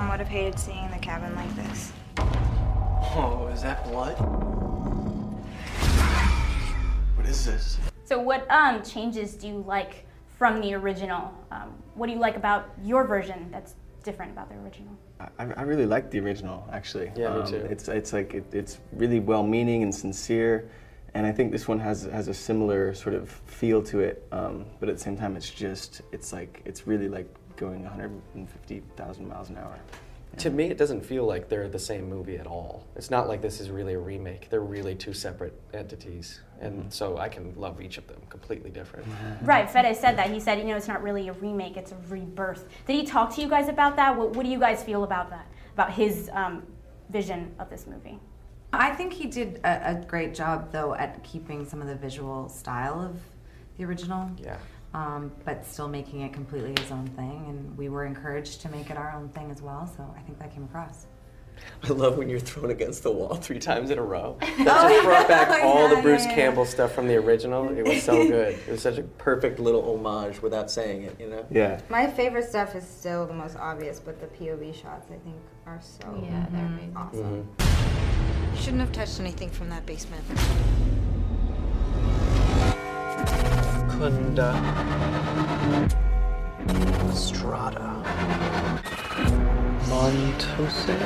Mom would have hated seeing the cabin like this. Oh, is that blood? What is this? So what changes do you like from the original? What do you like about your version that's different about the original? I really like the original, actually. Yeah, me too. It's really well-meaning and sincere, and I think this one has a similar sort of feel to it. But at the same time, it's really like going 150,000 miles an hour. To me, it doesn't feel like they're the same movie at all. It's not like this is really a remake. They're really two separate entities. And so I can love each of them completely different. Right, Fede said that. He said, you know, it's not really a remake, it's a rebirth. Did he talk to you guys about that? What do you guys feel about that? About his vision of this movie? I think he did a great job, though, at keeping some of the visual style of the original. Yeah. But still making it completely his own thing, and we were encouraged to make it our own thing as well, so I think that came across. I love when you're thrown against the wall 3 times in a row. That just brought back all the Bruce Campbell stuff from the original. It was so good. It was such a perfect little homage without saying it, you know? Yeah. My favorite stuff is still the most obvious, but the POV shots I think are so they're amazing. awesome. You shouldn't have touched anything from that basement. Kunda. Strata. Montose.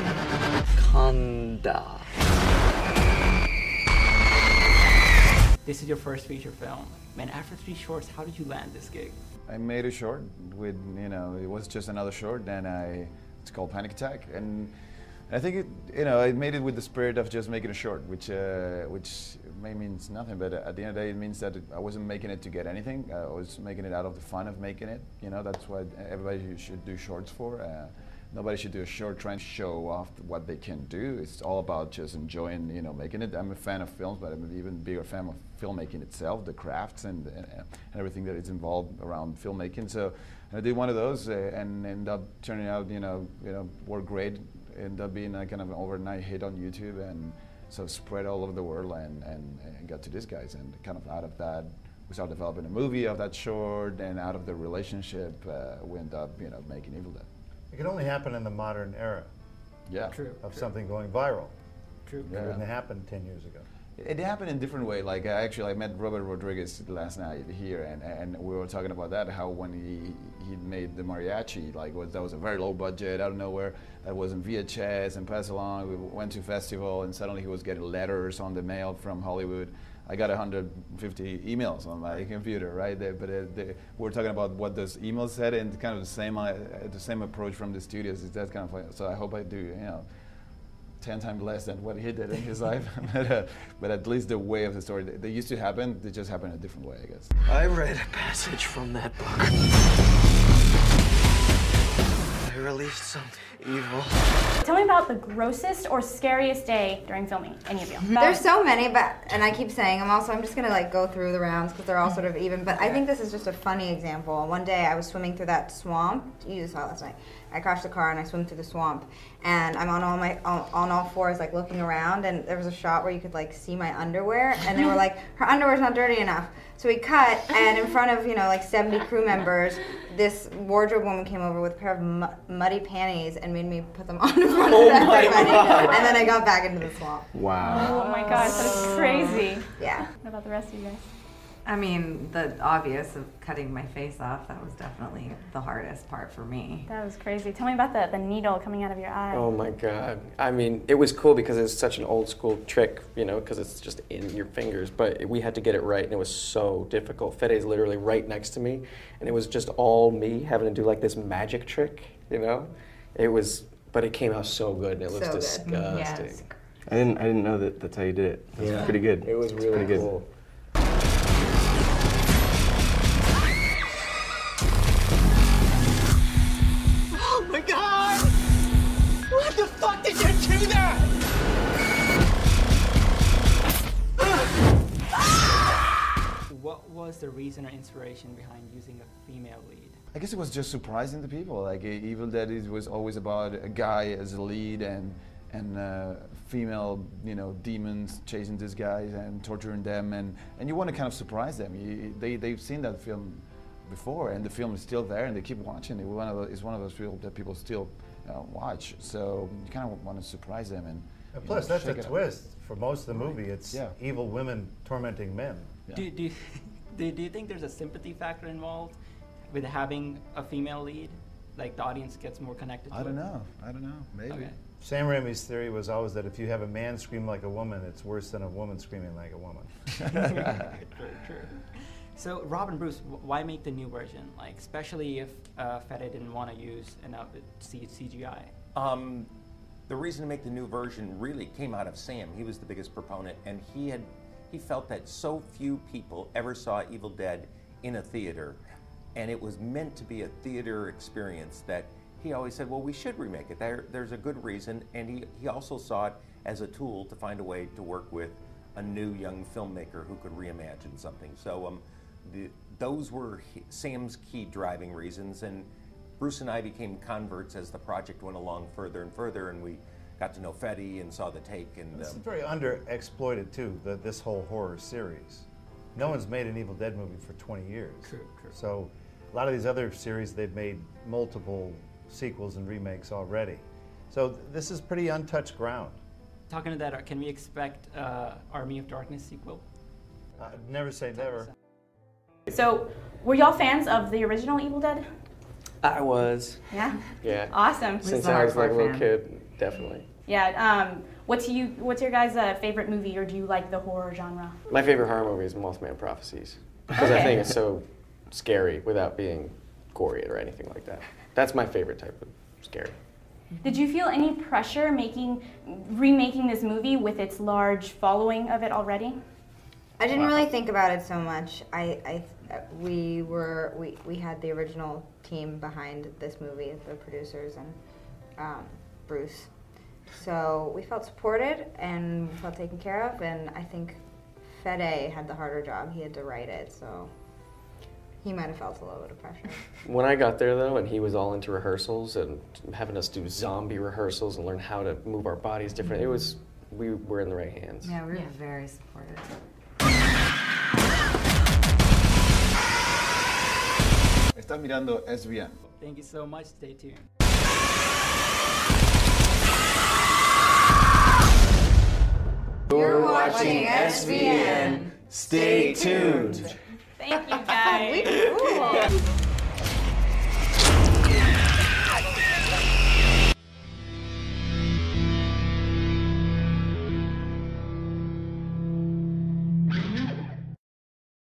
Kanda. This is your first feature film. Man, after 3 shorts, how did you land this gig? I made a short with, you know, it was just another short, and it's called Panic Attack, and I think I made it with the spirit of just making a short, which may means nothing, but at the end of the day, it means that I wasn't making it to get anything. I was making it out of the fun of making it. You know, that's what everybody should do shorts for. Nobody should do a short trying to show off what they can do. It's all about just enjoying, you know, making it. I'm a fan of films, but I'm an even bigger fan of filmmaking itself, the crafts and everything that is involved around filmmaking. So I did one of those and ended up turning out, you know, worked great. Ended up being a kind of an overnight hit on YouTube, and so spread all over the world, and got to these guys, and kind of out of that, we started developing a movie of that short, and out of the relationship, we ended up, you know, making Evil Dead. It can only happen in the modern era. Yeah. True. Of something going viral. True. It wouldn't happen 10 years ago. It happened in a different way. Like actually, I met Robert Rodriguez last night here, and we were talking about that. How when he made the mariachi, like that was a very low budget, out of nowhere. That was in VHS and passed along. We went to festival, and suddenly he was getting letters on the mail from Hollywood. I got 150 emails on my computer, right? We're talking about what those emails said, and kind of the same approach from the studios. It's that kind of like, so I hope I do, you know, 10 times less than what he did in his life. But at least the way of the story, they used to happen, they just happen a different way, I guess. I read a passage from that book. I released some evil. Tell me about the grossest or scariest day during filming, any of you. There's so many, and I keep saying I'm just gonna like go through the rounds because they're all sort of even, but I think this is just a funny example. One day I was swimming through that swamp, you saw it last night. I crashed the car and I swim through the swamp, and I'm on all fours, like looking around, and there was a shot where you could like see my underwear, and they were like, her underwear's not dirty enough. So we cut, and in front of, you know, like 70 crew members, this wardrobe woman came over with a pair of muddy panties and made me put them on in front of everybody. And then I got back into the swamp. Wow. Oh my gosh, that's crazy. Yeah. What about the rest of you guys? I mean, the obvious of cutting my face off, that was definitely the hardest part for me. That was crazy. Tell me about the needle coming out of your eye. Oh my God. I mean, it was cool because it's such an old school trick, you know, because it's just in your fingers, but we had to get it right, and it was so difficult. Fede's literally right next to me, and it was just all me having to do like this magic trick, you know? But it came out so good, and it looks disgusting. Yes. I didn't know that that's how you did it. That's pretty good. It was really pretty cool. Good. Oh my God! What the fuck did you do that? What was the reason or inspiration behind using a female lead? I guess it was just surprising to people. Like Evil Dead was always about a guy as a lead and female, you know, demons chasing these guys and torturing them, and you want to kind of surprise them. They've seen that film before, and the film is still there, and they keep watching it. It's one of those films that people still watch. So you kind of want to surprise them and plus, that's a shake it up. twist. For most of the movie, it's evil women tormenting men. Yeah. Do you think there's a sympathy factor involved with having a female lead? Like the audience gets more connected to I it? don't know. Maybe. Okay. Sam Raimi's theory was always that if you have a man scream like a woman, it's worse than a woman screaming like a woman. True. So, Rob and Bruce, why make the new version? Like, especially if Fede didn't want to use enough CGI. The reason to make the new version really came out of Sam. He was the biggest proponent, and he felt that so few people ever saw Evil Dead in a theater, and it was meant to be a theater experience that he always said, well, we should remake it. There's a good reason, and he also saw it as a tool to find a way to work with a new young filmmaker who could reimagine something. So those were Sam's key driving reasons, and Bruce and I became converts as the project went along further and further, and we got to know Fede and saw the take. And this is very underexploited too, this whole horror series. No one's made an Evil Dead movie for 20 years. True. So a lot of these other series, they've made multiple sequels and remakes already. So this is pretty untouched ground. Talking to that, can we expect Army of Darkness sequel? Never say never. So, were y'all fans of the original Evil Dead? I was. Yeah. Yeah. Awesome. Since a I was like a hardcore little fan. kid, definitely. Yeah. What's your guys' favorite movie, or do you like the horror genre? My favorite horror movie is Mothman Prophecies because I think it's so scary without being gory or anything like that. That's my favorite type of scary. Did you feel any pressure remaking this movie with its large following of it already? I didn't really think about it so much. We had the original team behind this movie, the producers and Bruce. So we felt supported and felt taken care of, and I think Fede had the harder job. He had to write it, so he might have felt a little bit of pressure. When I got there, though, and he was all into rehearsals and having us do zombie rehearsals and learn how to move our bodies different, we were in the right hands. Yeah, we were very supportive. Estás mirando SVN. Thank you so much. Stay tuned. You're watching SVN. Stay tuned. Thank you, guys. Cool.